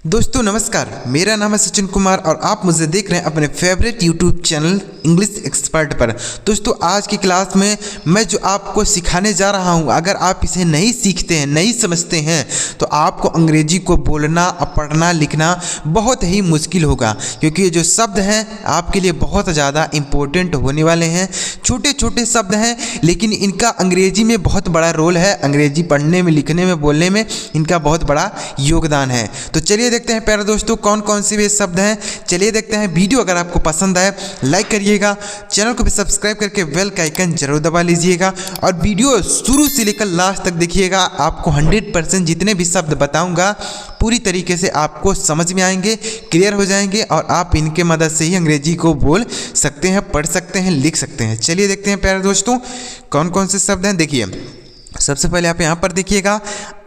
दोस्तों नमस्कार, मेरा नाम है सचिन कुमार और आप मुझे देख रहे हैं अपने favourite YouTube channel English expert पर। दोस्तों आज की क्लास में मैं जो आपको सिखाने जा रहा हूं, अगर आप इसे नहीं सीखते हैं, नहीं समझते हैं तो आपको अंग्रेजी को बोलना, पढ़ना, लिखना बहुत ही मुश्किल होगा, क्योंकि ये जो शब्द हैं आपके लिए बहुत ज़्यादा इम्पोर्टेंट होने वाले हैं। छोटे छोटे शब्द हैं लेकिन इनका अंग्रेजी में बहुत बड़ा रोल है। अंग्रेजी पढ़ने में, लिखने में, बोलने में इनका बहुत बड़ा योगदान है। तो चलिए देखते हैं प्यारे दोस्तों कौन कौन से वे शब्द हैं। चलिए देखते हैं। वीडियो अगर आपको पसंद आए लाइक करिएगा, चैनल को भी सब्सक्राइब करके बेल का आइकन जरूर दबा लीजिएगा और वीडियो शुरू से लेकर लास्ट तक देखिएगा। आपको 100% जितने भी शब्द बताऊंगा पूरी तरीके से आपको समझ में आएंगे, क्लियर हो जाएंगे और आप इनके मदद से ही अंग्रेजी को बोल सकते हैं, पढ़ सकते हैं, लिख सकते हैं। चलिए देखते हैं प्यारे दोस्तों कौन कौन से शब्द हैं। देखिए सबसे पहले आप यहाँ पर देखिएगा,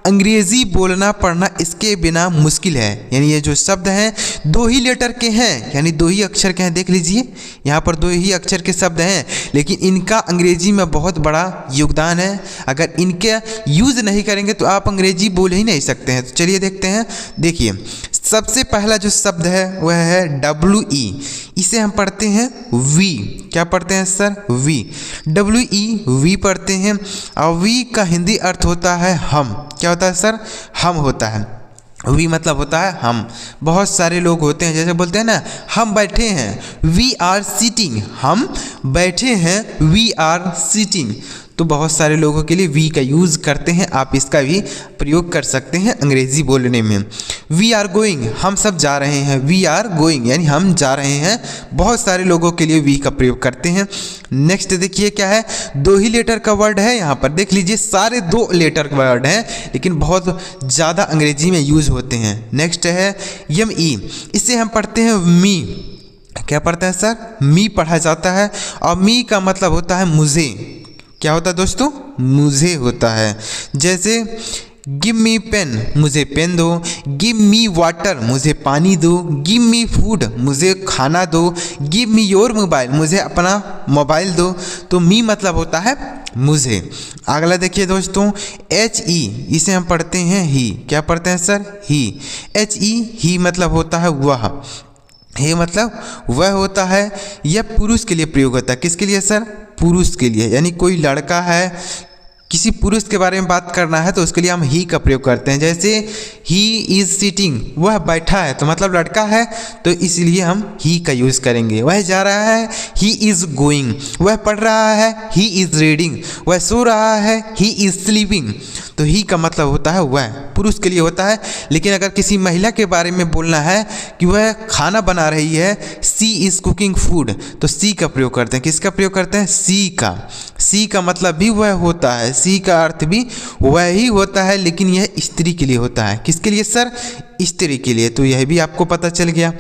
अंग्रेजी बोलना पढ़ना इसके बिना मुश्किल है। यानी ये जो शब्द हैं दो ही लेटर के हैं, यानी दो ही अक्षर के हैं। देख लीजिए यहाँ पर दो ही अक्षर के शब्द हैं, लेकिन इनका अंग्रेजी में बहुत बड़ा योगदान है। अगर इनके यूज़ नहीं करेंगे तो आप अंग्रेजी बोल ही नहीं सकते हैं। तो चलिए देखते हैं। देखिए सबसे पहला जो शब्द है वह है WE। इसे हम पढ़ते हैं वी। क्या पढ़ते हैं सर? वी। WE वी पढ़ते हैं और वी का हिंदी अर्थ होता है हम। क्या होता है सर? हम होता है। वी मतलब होता है हम। बहुत सारे लोग होते हैं जैसे बोलते हैं ना, हम बैठे हैं, वी आर सीटिंग। हम बैठे हैं, वी आर सीटिंग। तो बहुत सारे लोगों के लिए वी का यूज़ करते हैं, आप इसका भी प्रयोग कर सकते हैं अंग्रेजी बोलने में। वी आर गोइंग, हम सब जा रहे हैं, वी आर गोइंग यानी हम जा रहे हैं। बहुत सारे लोगों के लिए वी का प्रयोग करते हैं। नेक्स्ट देखिए क्या है, दो ही लेटर का वर्ड है। यहाँ पर देख लीजिए सारे दो लेटर वर्ड हैं लेकिन बहुत ज़्यादा अंग्रेजी में यूज़ होते हैं। नेक्स्ट है ME। इसे हम पढ़ते हैं मी। क्या पढ़ते हैं सर? मी पढ़ा जाता है और मी का मतलब होता है मुझे। क्या होता है दोस्तों? मुझे होता है। जैसे गिव मी पेन, मुझे पेन दो। गिव मी वाटर, मुझे पानी दो। गिव मी फूड, मुझे खाना दो। गिव मी योर मोबाइल, मुझे अपना मोबाइल दो। तो मी मतलब होता है मुझे। अगला देखिए दोस्तों HE। इसे हम पढ़ते हैं ही। क्या पढ़ते हैं सर? ही। HE ही मतलब होता है वह। हे मतलब वह होता है। यह पुरुष के लिए प्रयोग होता है। किसके लिए सर? पुरुष के लिए। यानी कोई लड़का है, किसी पुरुष के बारे में बात करना है तो उसके लिए हम ही का प्रयोग करते हैं। जैसे ही इज़ सिटिंग, वह बैठा है तो मतलब लड़का है, तो इसलिए हम ही का यूज़ करेंगे। वह जा रहा है, ही इज़ गोइंग। वह पढ़ रहा है, ही इज़ रीडिंग। वह सो रहा है, ही इज़ स्लीपिंग। तो ही का मतलब होता है वह, पुरुष के लिए होता है। लेकिन अगर किसी महिला के बारे में बोलना है कि वह खाना बना रही है, सी इज़ कुकिंग फूड, तो सी का प्रयोग करते हैं। किसका प्रयोग करते हैं? सी का। सी का मतलब भी वह होता है, सी का अर्थ भी वह ही होता है, लेकिन यह स्त्री के लिए होता है। किसके लिए सर? स्त्री के लिए। तो यह भी आपको पता चल गया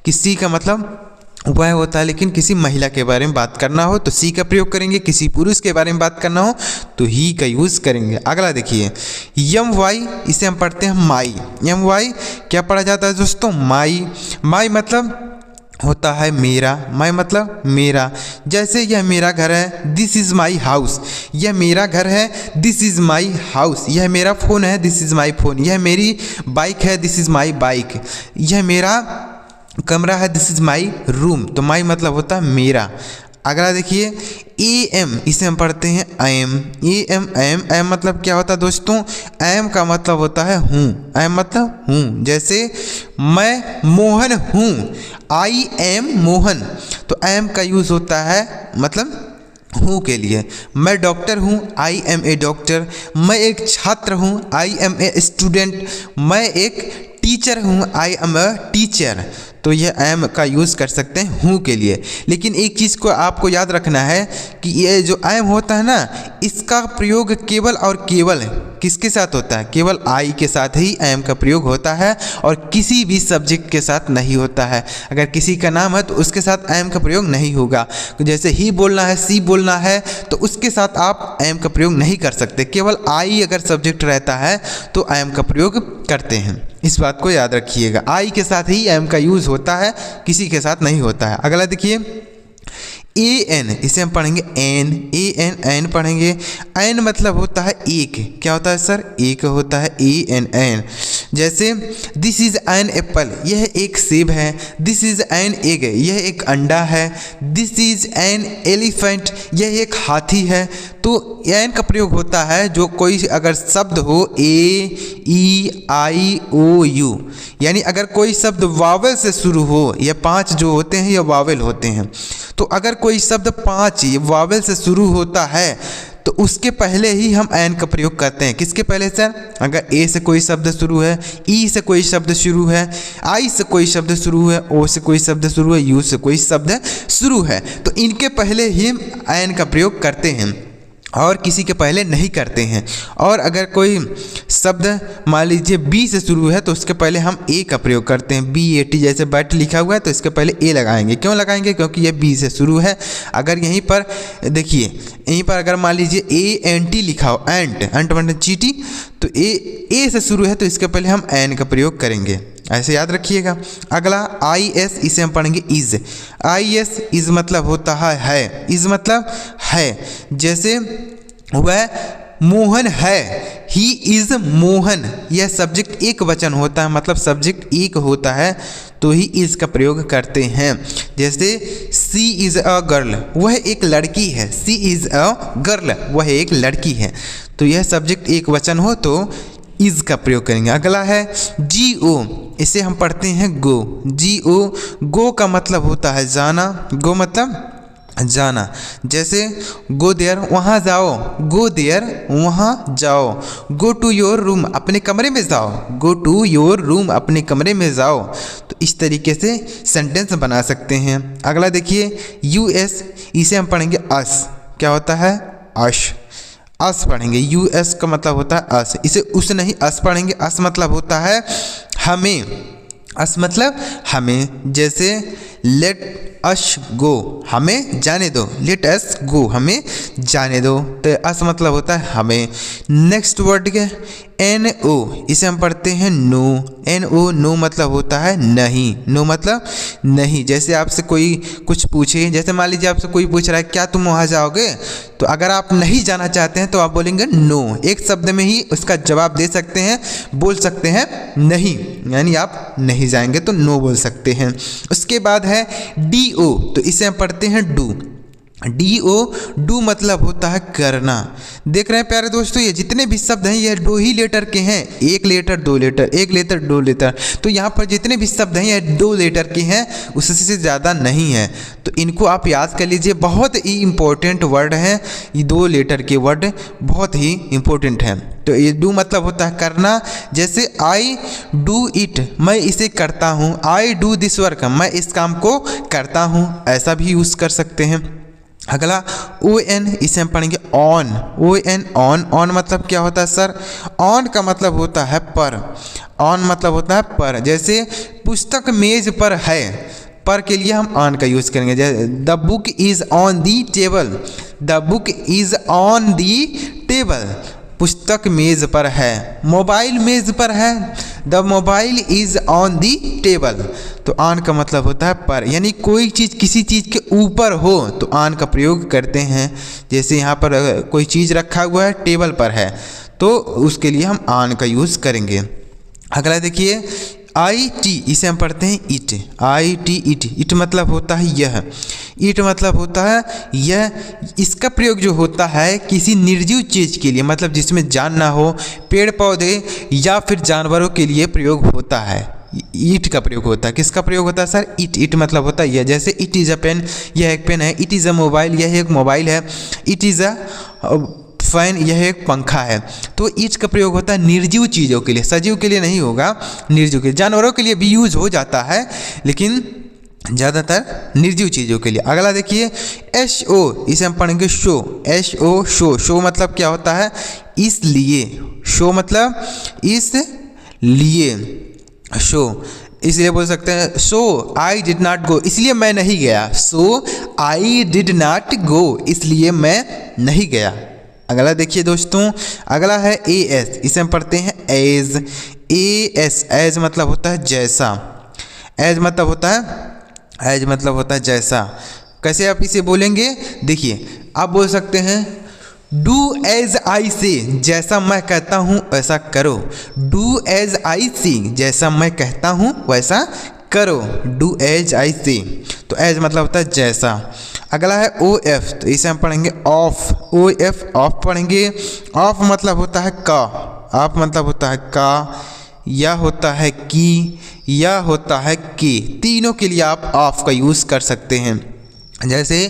कि सी का मतलब वह होता है, लेकिन किसी महिला के बारे में बात करना हो तो सी का प्रयोग करेंगे। किसी पुरुष के बारे में बात करना हो तो ही का यूज़ करेंगे। अगला देखिए MY। इसे हम पढ़ते हैं माई। MY क्या पढ़ा जाता है दोस्तों? माई। माई मतलब होता है मेरा। माई मतलब मेरा। जैसे यह मेरा घर है, दिस इज़ माई हाउस। यह मेरा घर है, दिस इज़ माई हाउस। यह मेरा फ़ोन है, दिस इज़ माई फ़ोन। यह मेरी बाइक है, दिस इज़ माई बाइक। यह मेरा कमरा है, दिस इज़ माई रूम। तो माई मतलब होता है मेरा। अगला देखिए AM। इसे हम पढ़ते हैं AM। AM मतलब क्या होता है दोस्तों? AM का मतलब होता है हूँ। AM मतलब हूँ। जैसे मैं मोहन हूँ, I am मोहन। तो AM का यूज़ होता है मतलब हूँ के लिए। मैं डॉक्टर हूँ, I am a डॉक्टर। मैं एक छात्र हूँ, I am a स्टूडेंट। मैं एक टीचर हूँ, I am a टीचर। तो यह एम का यूज़ कर सकते हैं हूँ के लिए। लेकिन एक चीज़ को आपको याद रखना है कि ये जो एम होता है ना, इसका प्रयोग केवल और केवल किसके साथ होता है? केवल आई के साथ ही एम का प्रयोग होता है और किसी भी सब्जेक्ट के साथ नहीं होता है। अगर किसी का नाम है तो उसके साथ एम का प्रयोग नहीं होगा। जैसे ही बोलना है, सी बोलना है, तो उसके साथ आप एम का प्रयोग नहीं कर सकते। केवल आई अगर सब्जेक्ट रहता है तो एम का प्रयोग करते हैं। इस बात को याद रखिएगा। आई के साथ ही एम का यूज़ होता है, किसी के साथ नहीं होता है। अगला देखिए ए एन, इसे हम पढ़ेंगे एन, ए एन, एन पढ़ेंगे। एन मतलब होता है एक, क्या होता है सर? एक होता है, ए एन, एन। जैसे दिस इज एन एप्पल, यह एक सेब है। दिस इज एन एग, यह एक अंडा है। दिस इज एन एलिफेंट, यह एक हाथी है। तो एन का प्रयोग होता है जो कोई अगर शब्द हो ए, ई, आई, ओ, यू, यानी अगर कोई शब्द वावेल से शुरू हो, ये 5 जो होते हैं ये वावेल होते हैं। तो अगर कोई शब्द 5 वावेल से शुरू होता है तो उसके पहले ही हम एन का प्रयोग करते हैं। किसके पहले सर? अगर ए से कोई शब्द शुरू है, ई से कोई शब्द शुरू है, आई से कोई शब्द शुरू है, ओ से कोई शब्द शुरू है, यू से कोई शब्द शुरू है, तो इनके पहले ही हम एन का प्रयोग करते हैं और किसी के पहले नहीं करते हैं। और अगर कोई शब्द मान लीजिए बी से शुरू है तो उसके पहले हम ए का प्रयोग करते हैं। बी ए टी, जैसे बैट लिखा हुआ है तो इसके पहले ए लगाएंगे। क्यों लगाएंगे? क्योंकि ये बी से शुरू है। अगर यहीं पर देखिए, यहीं पर अगर मान लीजिए ए एन टी लिखा हो, एंट, एंट मतलब चीटी, तो ए से शुरू है तो इसके पहले हम एन का प्रयोग करेंगे। ऐसे याद रखिएगा। अगला आई एस, इसे हम पढ़ेंगे इज। आई एस, इज मतलब होता है, इज मतलब है। जैसे वह मोहन है, ही इज मोहन, यह सब्जेक्ट एक वचन होता है, मतलब सब्जेक्ट एक होता है तो ही इज का प्रयोग करते हैं। जैसे सी इज़ अ गर्ल, वह एक लड़की है। सी इज़ अ गर्ल, वह एक लड़की है। तो यह सब्जेक्ट एक वचन हो तो इज का प्रयोग करेंगे। अगला है जी ओ, इसे हम पढ़ते हैं गो। जी ओ, गो का मतलब होता है जाना। गो मतलब जाना। जैसे गो देयर, वहाँ जाओ। गो देयर, वहाँ जाओ। गो टू योर रूम, अपने कमरे में जाओ। गो टू योर रूम, अपने कमरे में जाओ। तो इस तरीके से सेंटेंस बना सकते हैं। अगला देखिए यू एस, इसे हम पढ़ेंगे अस। क्या होता है? अश, अस पढ़ेंगे। यू एस का मतलब होता है अस, इसे उस नहीं अस पढ़ेंगे। अस मतलब होता है हमें, अस मतलब हमें। जैसे लेट अस गो, हमें जाने दो। लेट अस गो, हमें जाने दो। तो अस मतलब होता है हमें। नेक्स्ट वर्ड के एन ओ, इसे हम पढ़ते हैं नो। एन ओ, नो मतलब होता है नहीं। नो मतलब नहीं। जैसे आपसे कोई कुछ पूछे, जैसे मान लीजिए आपसे कोई पूछ रहा है क्या तुम वहाँ जाओगे, तो अगर आप नहीं जाना चाहते हैं तो आप बोलेंगे नो। एक शब्द में ही उसका जवाब दे सकते हैं, बोल सकते हैं नहीं, यानी आप नहीं जाएंगे तो नो बोल सकते हैं। उसके बाद है डी ओ, तो इसे हम पढ़ते हैं डू। डी ओ, डू मतलब होता है करना। देख रहे हैं प्यारे दोस्तों, ये जितने भी शब्द हैं ये 2 ही लेटर के हैं। 1 लेटर 2 लेटर, 1 लेटर 2 लेटर। तो यहाँ पर जितने भी शब्द हैं ये 2 लेटर के हैं, उससे ज़्यादा नहीं है। तो इनको आप याद कर लीजिए, बहुत ही इम्पोर्टेंट वर्ड हैं ये। 2 लेटर के वर्ड बहुत ही इम्पोर्टेंट हैं। तो ये डू मतलब होता है करना। जैसे आई डू इट, मैं इसे करता हूँ। आई डू दिस वर्क, मैं इस काम को करता हूँ, ऐसा भी यूज़ कर सकते हैं। अगला ओ एन, इसे हम पढ़ेंगे on. O N, on. On मतलब क्या होता है सर? ऑन का मतलब होता है पर। ऑन मतलब होता है पर। जैसे पुस्तक मेज पर है, पर के लिए हम ऑन का यूज़ करेंगे। जैसे the book is on the table. The book is on the table, पुस्तक मेज़ पर है। मोबाइल मेज़ पर है, the mobile is on the table. तो ऑन का मतलब होता है पर, यानी कोई चीज़ किसी चीज़ के ऊपर हो तो ऑन का प्रयोग करते हैं। जैसे यहाँ पर कोई चीज़ रखा हुआ है, टेबल पर है, तो उसके लिए हम ऑन का यूज़ करेंगे। अगला देखिए आई टी, इसे हम पढ़ते हैं it. I T, it. It मतलब होता है यह। इट मतलब होता है यह। इसका प्रयोग जो होता है किसी निर्जीव चीज़ के लिए, मतलब जिसमें जान ना हो, पेड़ पौधे या फिर जानवरों के लिए प्रयोग होता है। ईट का प्रयोग होता है। किसका प्रयोग होता है सर? इट। इट मतलब होता है यह। जैसे इट इज़ अ पेन, यह एक पेन है। इट इज़ अ मोबाइल, यह एक मोबाइल है। इट इज़ अ फैन, यह एक पंखा है। तो इट का प्रयोग होता है निर्जीव चीज़ों के लिए, सजीव के लिए नहीं होगा, निर्जीव के लिए। जानवरों के लिए भी यूज हो जाता है लेकिन ज़्यादातर निर्जीव चीज़ों के लिए। अगला देखिए एस ओ, इसे हम पढ़ेंगे show. S O, show. Show मतलब क्या होता है? इसलिए। शो मतलब इसलिए। शो इसलिए बोल सकते हैं सो आई डिड नॉट गो, इसलिए मैं नहीं गया। सो आई डिड नॉट गो, इसलिए मैं नहीं गया। अगला देखिए दोस्तों, अगला है ए एस, इसे हम पढ़ते हैं एज। ए एस, एज मतलब होता है जैसा। एज मतलब होता है, एज मतलब होता है जैसा। कैसे आप इसे बोलेंगे, देखिए आप बोल सकते हैं डू एज आई से, जैसा मैं कहता हूँ वैसा करो। डू एज आई से, जैसा मैं कहता हूँ वैसा करो। डू एज आई से, तो एज मतलब होता है जैसा। अगला है ओ एफ, तो इसे हम पढ़ेंगे ऑफ। ओ एफ ऑफ पढ़ेंगे। ऑफ मतलब होता है का, ऑफ मतलब होता है का, या होता है की, या होता है के। तीनों के लिए आप ऑफ का यूज़ कर सकते हैं। जैसे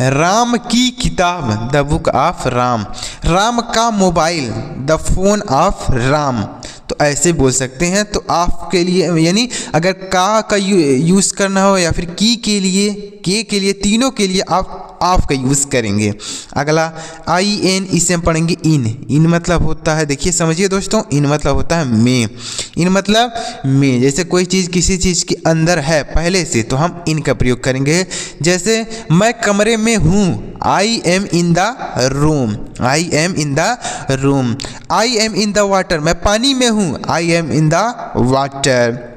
राम की किताब, the book of Ram. Ram का mobile, the phone of Ram. तो ऐसे बोल सकते हैं। तो ऑफ के लिए यानी अगर का यूज़ करना हो या फिर की के लिए, के लिए, तीनों के लिए आप ऑफ का यूज़ करेंगे। अगला आई एन, इसे हम पढ़ेंगे इन। इन मतलब होता है, देखिए समझिए दोस्तों, इन मतलब होता है में। इन मतलब में, जैसे कोई चीज़ किसी चीज़ के अंदर है पहले से तो हम इन का प्रयोग करेंगे। जैसे मैं कमरे में हूँ, I am in the room. I am in the room. I am in the water, मैं पानी में हूँ, I am in the water.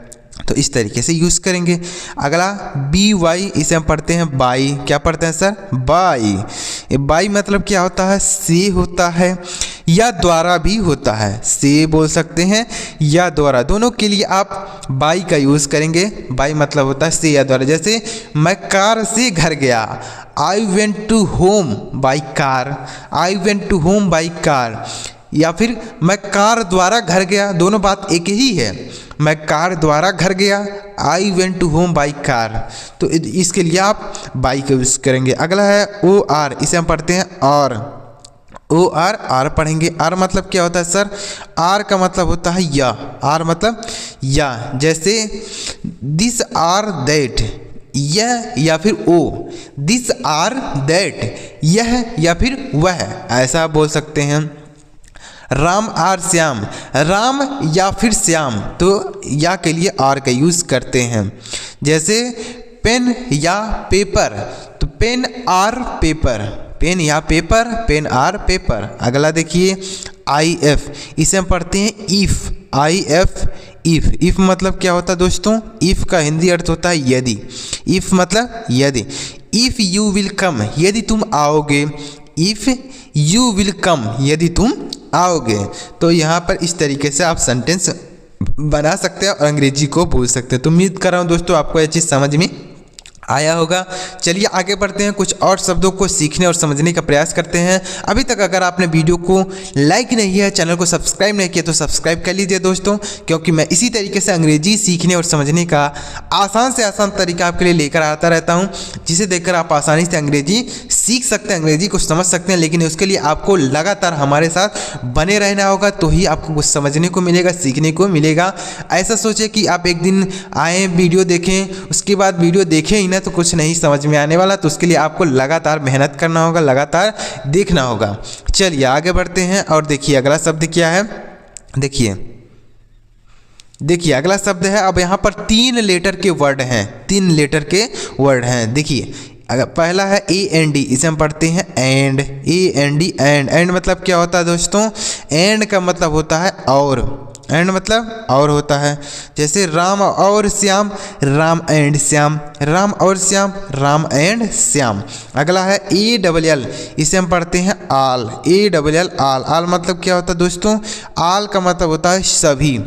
तो इस तरीके से यूज़ करेंगे। अगला बी वाई, इसे हम पढ़ते हैं बाई। क्या पढ़ते हैं सर, बाई। बाई मतलब क्या होता है, से होता है या द्वारा भी होता है। से बोल सकते हैं या द्वारा, दोनों के लिए आप बाई का यूज़ करेंगे। बाई मतलब होता है से या द्वारा। जैसे मैं कार से घर गया, I went to home by car. I went to home by car. या फिर मैं कार द्वारा घर गया, दोनों बात एक ही है। मैं कार द्वारा घर गया, I went to home by car. तो इसके लिए आप बाई का यूज़ करेंगे। अगला है ओ आर, इसे हम पढ़ते हैं और। ओ आर, आर पढ़ेंगे। आर मतलब क्या होता है सर, आर का मतलब होता है या। आर मतलब या। जैसे दिस आर दैट, यह या फिर ओ। दिस आर दैट, यह या फिर वह, ऐसा बोल सकते हैं। राम आर श्याम, राम या फिर श्याम, तो या के लिए आर का यूज़ करते हैं। जैसे पेन या पेपर, तो पेन आर पेपर। पेन या पेपर, पेन आर पेपर। अगला देखिए आई एफ, इसे हम पढ़ते हैं if. I F, if. If मतलब क्या होता है दोस्तों, इफ़ का हिंदी अर्थ होता है यदि। इफ़ मतलब यदि। इफ़ यू विल कम, यदि तुम आओगे। इफ़ यू विल कम, यदि तुम आओगे। तो यहाँ पर इस तरीके से आप सेंटेंस बना सकते हैं और अंग्रेजी को बोल सकते हैं। तो उम्मीद कर रहा हूँ दोस्तों आपको ये चीज़ समझ में आया होगा। चलिए आगे बढ़ते हैं, कुछ और शब्दों को सीखने और समझने का प्रयास करते हैं। अभी तक अगर आपने वीडियो को लाइक नहीं किया, चैनल को सब्सक्राइब नहीं किया तो सब्सक्राइब कर लीजिए दोस्तों, क्योंकि मैं इसी तरीके से अंग्रेजी सीखने और समझने का आसान से आसान तरीका आपके लिए लेकर आता रहता हूं, जिसे देखकर आप आसानी से अंग्रेजी सीख सकते हैं, अंग्रेजी को समझ सकते हैं। लेकिन उसके लिए आपको लगातार हमारे साथ बने रहना होगा, तो ही आपको कुछ समझने को मिलेगा, सीखने को मिलेगा। ऐसा सोचे कि आप एक दिन आए, वीडियो देखें, उसके बाद वीडियो देखें ही ना तो कुछ नहीं समझ में आने वाला। तो उसके लिए आपको लगातार मेहनत करना होगा, लगातार देखना होगा। चलिए आगे बढ़ते हैं और देखिए अगला शब्द क्या है। देखिए अगला शब्द है, अब यहाँ पर 3 लेटर के वर्ड हैं, 3 लेटर के वर्ड हैं। देखिए अगर पहला है ए एन डी, इसे हम पढ़ते हैं and. A N D, and. And मतलब क्या होता है दोस्तों, एंड का मतलब होता है और। एंड मतलब और होता है। जैसे राम और श्याम, राम एंड श्याम। राम और श्याम, राम एंड श्याम। अगला है ए डबल एल, इसे हम पढ़ते हैं आल। ए डबल एल, आल। आल मतलब क्या होता है दोस्तों, आल का मतलब होता है सभी।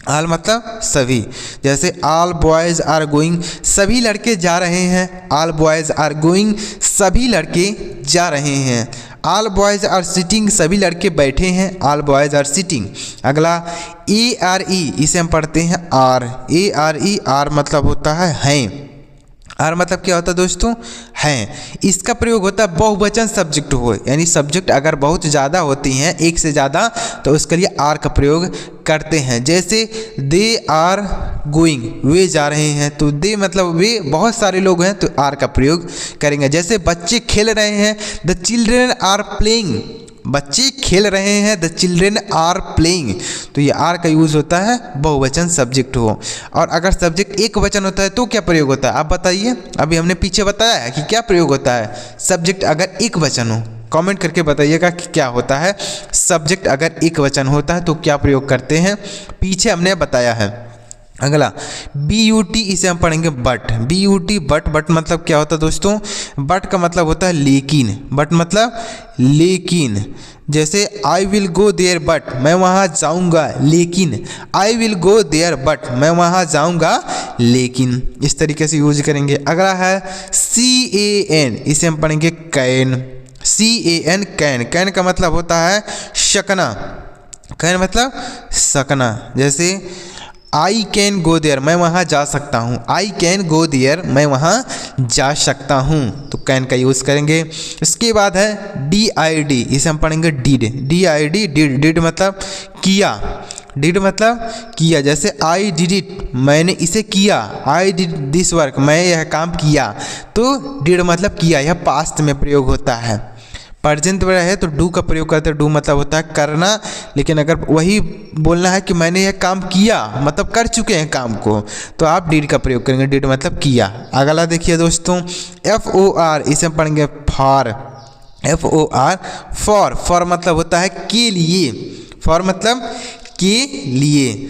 आल मतलब सभी। जैसे ऑल बॉयज़ आर गोइंग, सभी लड़के जा रहे हैं। ऑल बॉयज़ आर गोइंग, सभी लड़के जा रहे हैं। ऑल बॉयज़ आर सिटिंग, सभी लड़के बैठे हैं। All boys are sitting. अगला ए आर ई, इसे हम पढ़ते हैं are. A R E, are मतलब होता है हैं। आर मतलब क्या होता है दोस्तों, हैं। इसका प्रयोग होता है बहुवचन सब्जेक्ट हो, यानी सब्जेक्ट अगर बहुत ज़्यादा होती हैं, एक से ज़्यादा, तो उसके लिए आर का प्रयोग करते हैं। जैसे दे आर गोइंग, वे जा रहे हैं, तो दे मतलब वे, बहुत सारे लोग हैं तो आर का प्रयोग करेंगे। जैसे बच्चे खेल रहे हैं, द चिल्ड्रेन आर प्लेइंग, बच्चे खेल रहे हैं, द चिल्ड्रेन आर प्लेइंग। तो ये आर का यूज़ होता है बहुवचन सब्जेक्ट हो। और अगर सब्जेक्ट एक वचन होता है तो क्या प्रयोग होता है, आप बताइए। अभी हमने पीछे बताया है कि क्या प्रयोग होता है सब्जेक्ट अगर एक वचन हो। कमेंट करके बताइएगा कि क्या होता है सब्जेक्ट अगर एक वचन होता है तो क्या प्रयोग करते हैं, पीछे हमने बताया है। अगला BUT, इसे हम पढ़ेंगे बट। BUT बट, बट मतलब क्या होता है दोस्तों? बट का मतलब होता है लेकिन। बट मतलब लेकिन। जैसे I will go there but, मैं वहाँ जाऊँगा लेकिन। I will go there but, मैं वहाँ जाऊँगा लेकिन। इस तरीके से यूज करेंगे। अगला है CAN, इसे हम पढ़ेंगे कैन। CAN can. कैन का मतलब होता है शकना। कैन मतलब सकना। जैसे आई कैन गो देयर, मैं वहाँ जा सकता हूँ। आई कैन गो देयर, मैं वहाँ जा सकता हूँ। तो कैन का यूज़ करेंगे। इसके बाद है DID, इसे हम पढ़ेंगे डिड। DID did. डिड मतलब किया। डिड मतलब किया। जैसे आई डिड इट, मैंने इसे किया। आई डिड दिस वर्क, मैं यह काम किया। तो डिड मतलब किया, यह पास्ट में प्रयोग होता है। प्रेजेंट में है तो डू का प्रयोग करते हैं। डू मतलब होता है करना, लेकिन अगर वही बोलना है कि मैंने यह काम किया, मतलब कर चुके हैं काम को, तो आप डिड का प्रयोग करेंगे। डिड मतलब किया। अगला देखिए दोस्तों FOR, इसे हम पढ़ेंगे फॉर। FOR for. फॉर मतलब होता है के लिए। फॉर मतलब के लिए।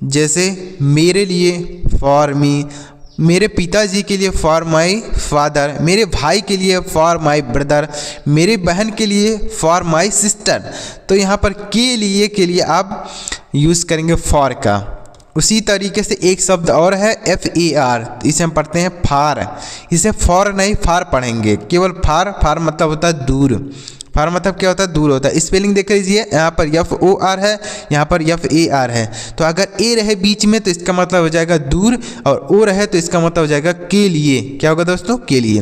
जैसे मेरे लिए फॉर मी, मेरे पिताजी के लिए फॉर माई फादर, मेरे भाई के लिए फॉर माई ब्रदर, मेरे बहन के लिए फॉर माई सिस्टर। तो यहाँ पर के लिए आप यूज़ करेंगे फॉर का। उसी तरीके से एक शब्द और है FAR, इसे हम पढ़ते हैं फार। इसे फॉर नहीं फार पढ़ेंगे, केवल फार। फार मतलब होता है दूर। फार मतलब क्या होता है? दूर होता है। स्पेलिंग देख लीजिए, यहाँ पर FOR है, यहाँ पर FAR है। तो अगर ए रहे बीच में तो इसका मतलब हो जाएगा दूर, और ओ रहे तो इसका मतलब हो जाएगा के लिए। क्या होगा दोस्तों? के लिए।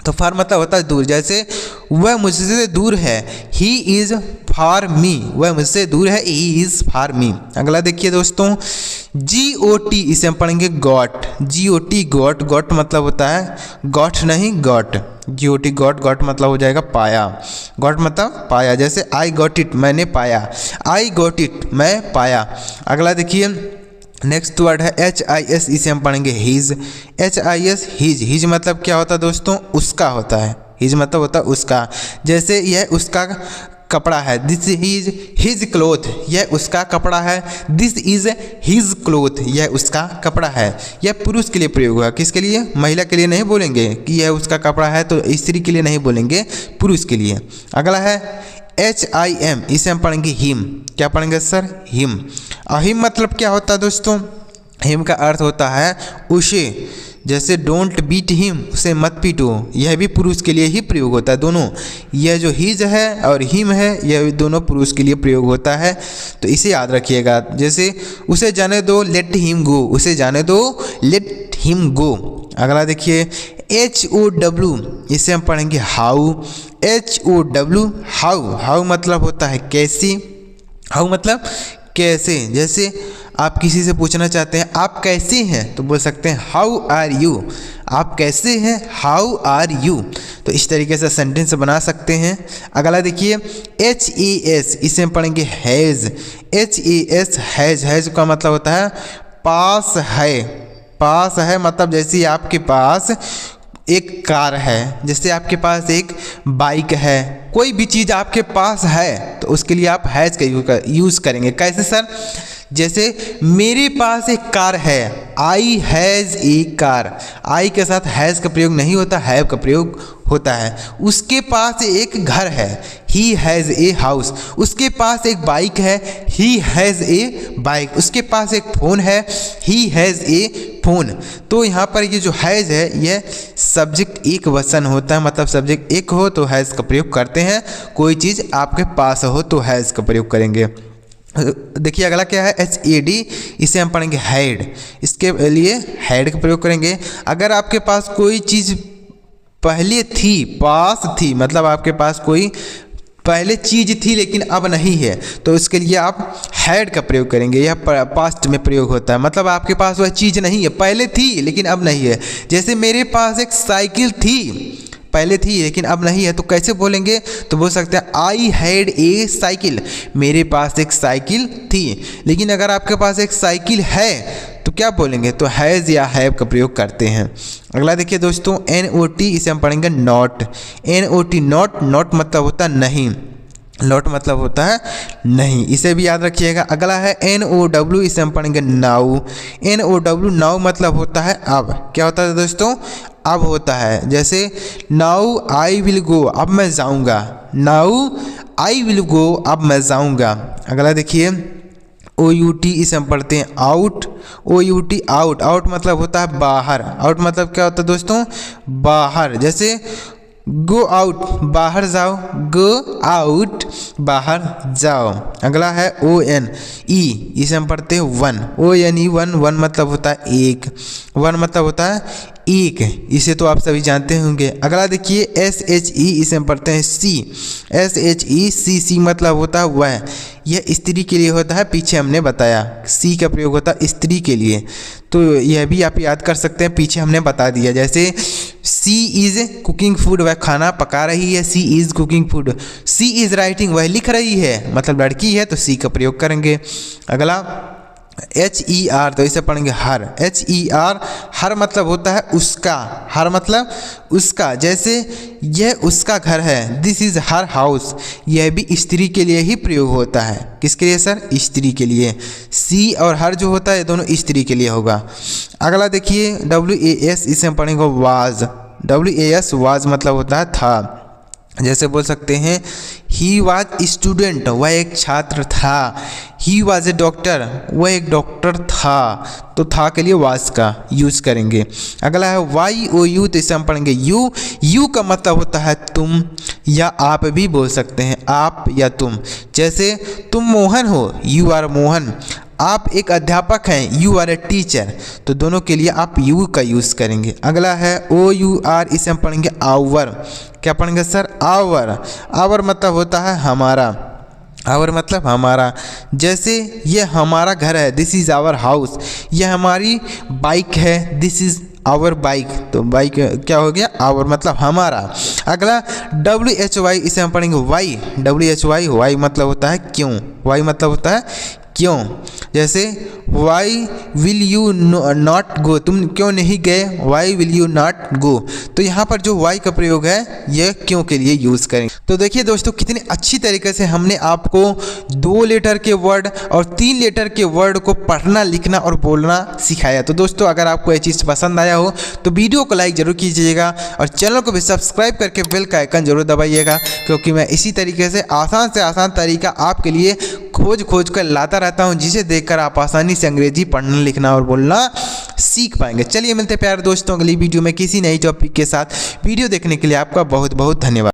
तो फार मतलब होता है दूर। जैसे वह मुझसे दूर है, ही इज़ फार मी, वह मुझसे दूर है, ही इज़ फार मी। अगला देखिए दोस्तों GOT, इसे हम पढ़ेंगे गॉट। GOT got. गॉट मतलब होता है गॉट नहीं गॉट। GOT got. गॉट मतलब हो जाएगा पाया। गॉट मतलब पाया। जैसे आई गॉट इट, मैंने पाया। आई गॉट इट, मैं पाया। अगला देखिए नेक्स्ट वर्ड है HIS, इसे हम पढ़ेंगे हिज। HIS his. हिज मतलब क्या होता है दोस्तों? उसका होता है। हिज मतलब होता है उसका। जैसे यह उसका कपड़ा है, दिस इज हिज क्लोथ, यह उसका कपड़ा है। दिस इज हिज क्लोथ, यह उसका कपड़ा है। यह पुरुष के लिए प्रयोग हुआ। किसके लिए? महिला के लिए नहीं बोलेंगे कि यह उसका कपड़ा है, तो स्त्री के लिए नहीं बोलेंगे, पुरुष के लिए। अगला है HIM, इसे हम पढ़ेंगे हिम। क्या पढ़ेंगे सर? हिम। हिम मतलब क्या होता है दोस्तों? हिम का अर्थ होता है उसे। जैसे डोंट बीट हिम, उसे मत पीटो, यह भी पुरुष के लिए ही प्रयोग होता है। दोनों, यह जो हिज है और हिम है, यह दोनों पुरुष के लिए प्रयोग होता है। तो इसे याद रखिएगा। जैसे उसे जाने दो, लेट हिम गो, उसे जाने दो, लेट हिम गो। अगला देखिए HOW, इसे हम पढ़ेंगे हाउ। HOW how. हाउ मतलब होता है कैसे। हाउ मतलब कैसे। जैसे आप किसी से पूछना चाहते हैं आप कैसे हैं, तो बोल सकते हैं हाउ आर यू। आप कैसे हैं? How are you. तो इस तरीके से सेंटेंस बना सकते हैं। अगला देखिए HAS, इसे हम पढ़ेंगे हैज़। HAS has. हैज़ का मतलब होता है पास है। पास है मतलब जैसे आपके पास एक कार है, जैसे आपके पास एक बाइक है, कोई भी चीज़ आपके पास है तो उसके लिए आप हैज़ का यूज़ करेंगे। कैसे सर? जैसे मेरे पास एक कार है, आई हैज़ ए कार। आई के साथ हैज़ का प्रयोग नहीं होता, हैव का प्रयोग होता है। उसके पास एक घर है, ही हैज़ ए हाउस। उसके पास एक बाइक है, ही हैज़ ए बाइक। उसके पास एक फ़ोन है, ही हैज़ ए फ़ोन। तो यहाँ पर ये जो हैज़ है यह सब्जेक्ट एक वचन होता है, मतलब सब्जेक्ट एक हो तो हैज़ का प्रयोग करते हैं। कोई चीज़ आपके पास हो तो हैज़ का प्रयोग करेंगे। देखिए अगला क्या है HAD, इसे हम पढ़ेंगे हैड। इसके लिए हैड का प्रयोग करेंगे। अगर आपके पास कोई चीज़ पहले थी, पास थी, मतलब आपके पास कोई पहले चीज़ थी लेकिन अब नहीं है, तो इसके लिए आप हैड का प्रयोग करेंगे। यह पास्ट में प्रयोग होता है, मतलब आपके पास वह चीज़ नहीं है, पहले थी लेकिन अब नहीं है। जैसे मेरे पास एक साइकिल थी, पहले थी लेकिन अब नहीं है, तो कैसे बोलेंगे? तो बोल सकते हैं आई हैड ए साइकिल, मेरे पास एक साइकिल थी। लेकिन अगर आपके पास एक साइकिल है तो क्या बोलेंगे? तो हैज़ या हैव का प्रयोग करते हैं। अगला देखिए दोस्तों NOT, इसे हम पढ़ेंगे नॉट। NOT not. नॉट मतलब होता नहीं। नॉट मतलब होता है नहीं, इसे भी याद रखिएगा। अगला है NOW, इसे हम पढ़ेंगे नाउ। NOW नाउ मतलब होता है अब। क्या होता है दोस्तों? अब होता है। जैसे नाउ आई विल गो, अब मैं जाऊंगा। नाउ आई विल गो, अब मैं जाऊंगा। अगला देखिए OUT, इसे हम पढ़ते हैं आउट। OUT आउट, आउट मतलब होता है बाहर। आउट मतलब क्या होता है दोस्तों? बाहर। जैसे गो आउट, बाहर जाओ। गो आउट, बाहर जाओ। अगला है ONE, इसे हम पढ़ते हैं वन। ONE वन, वन मतलब होता है एक। वन मतलब होता है एक, इसे तो आप सभी जानते होंगे। अगला देखिए SHE, इसे हम पढ़ते हैं सी। SHE सी, सी मतलब होता है वह। यह स्त्री के लिए होता है, पीछे हमने बताया। सी का प्रयोग होता है स्त्री के लिए, तो यह भी आप याद कर सकते हैं, पीछे हमने बता दिया। जैसे सी इज़ कुकिंग फूड, वह खाना पका रही है। She is cooking food. She is writing, वह लिख रही है, मतलब लड़की है, तो सी का प्रयोग करेंगे। अगला HER, तो इसे पढ़ेंगे हर। HER, हर मतलब होता है उसका। हर मतलब उसका। जैसे यह उसका घर है, दिस इज़ हर हाउस। यह भी स्त्री के लिए ही प्रयोग होता है। किसके लिए सर? स्त्री के लिए। सी और हर जो होता है दोनों स्त्री के लिए होगा। अगला देखिए WAS, इसे हम पढ़ेंगे वाज। WAS वाज मतलब होता है था। जैसे बोल सकते हैं ही वाज स्टूडेंट, वह एक छात्र था। ही वाज ए डॉक्टर, वह एक डॉक्टर था। तो था के लिए वाज का यूज करेंगे। अगला है YOU, तो इसे हम पढ़ेंगे यू। यू का मतलब होता है तुम या आप भी बोल सकते हैं, आप या तुम। जैसे तुम मोहन हो, यू आर मोहन। आप एक अध्यापक हैं, यू आर ए टीचर। तो दोनों के लिए आप यू का यूज़ करेंगे। अगला है OUR, इसे हम पढ़ेंगे आवर। क्या पढ़ेंगे सर? आवर। आवर मतलब होता है हमारा। आवर मतलब हमारा। जैसे ये हमारा घर है, दिस इज़ आवर हाउस। यह हमारी बाइक है, दिस इज़ आवर बाइक। तो बाइक क्या हो गया? आवर मतलब हमारा। अगला WHY, इसे हम पढ़ेंगे वाई। WHY, वाई मतलब होता है क्यों। वाई मतलब होता है क्यों। जैसे why will you not go, तुम क्यों नहीं गए। Why will you not go. तो यहाँ पर जो वाई का प्रयोग है यह क्यों के लिए यूज़ करेंगे। तो देखिए दोस्तों कितने अच्छी तरीके से हमने आपको 2 लेटर के वर्ड और 3 लेटर के वर्ड को पढ़ना, लिखना और बोलना सिखाया। तो दोस्तों अगर आपको ये चीज़ पसंद आया हो तो वीडियो को लाइक ज़रूर कीजिएगा और चैनल को भी सब्सक्राइब करके बेल का आइकन जरूर दबाइएगा, क्योंकि मैं इसी तरीके से आसान तरीका आपके लिए खोज कर लाता रहता हूं, जिसे देखकर आप आसानी से अंग्रेजी पढ़ना, लिखना और बोलना सीख पाएंगे। चलिए मिलते हैं प्यारे दोस्तों अगली वीडियो में किसी नई टॉपिक के साथ। वीडियो देखने के लिए आपका बहुत बहुत धन्यवाद।